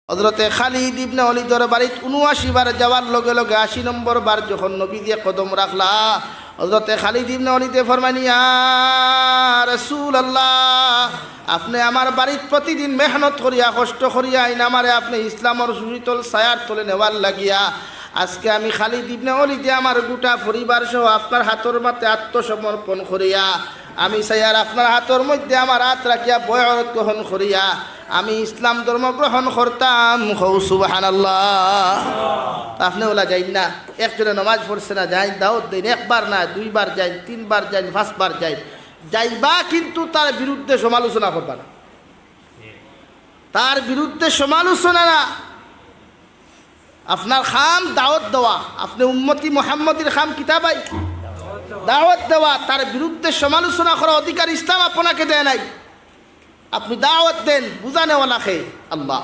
হযরতে খালিদ ইবনে ওলীদের বাড়িত ৭৯ বার যাওয়ার লগে লগে ৮০ নম্বর বার যখন নবীজি কদম রাখলা, হযরতে খালিদ ইবনে ওলীদে ফরমাইলেন, ইয়া রাসূলুল্লাহ, আপনি আমার বাড়িত প্রতিদিন মেহনত করিয়া কষ্ট করিয়া আইন আমারে আপনি ইসলামের সুশীতল ছায়ার তলে নেওয়ার লাগিয়া আজকে আমি খালিদ ইবনে ওলীদে আমার গোটা পরিবার সহ আপনার হাতের মাতে আত্মসমর্পণ করিয়া আমি সাইয়ার আপনার হাতের মধ্যে আমার হাত রাখিয়া বয়স গ্রহণ করিয়া আমি ইসলাম ধর্ম গ্রহণ করতাম। হৌ সুবহানাল্লাহ। আপনি ওলা যাই না, একজনে নমাজ পড়ছে না, যাই দাওয়াত দিন, একবার না, দুইবার যাই, তিনবার যাই, পাঁচবার যাই, যাইবা কিন্তু তার বিরুদ্ধে সমালোচনা করবা না, তার বিরুদ্ধে সমালোচনা না। আপনার খাম দাওয়াত দেওয়া, আপনি উম্মতি মুহাম্মদের খাম কিতাবাই দাওয়াত দেওয়া, তার বিরুদ্ধে সমালোচনা করার অধিকার ইসলাম আপনাকে দেয় নাই। আপনি দাওয়াত দেন, বুঝানেওয়ালাকে আল্লাহ।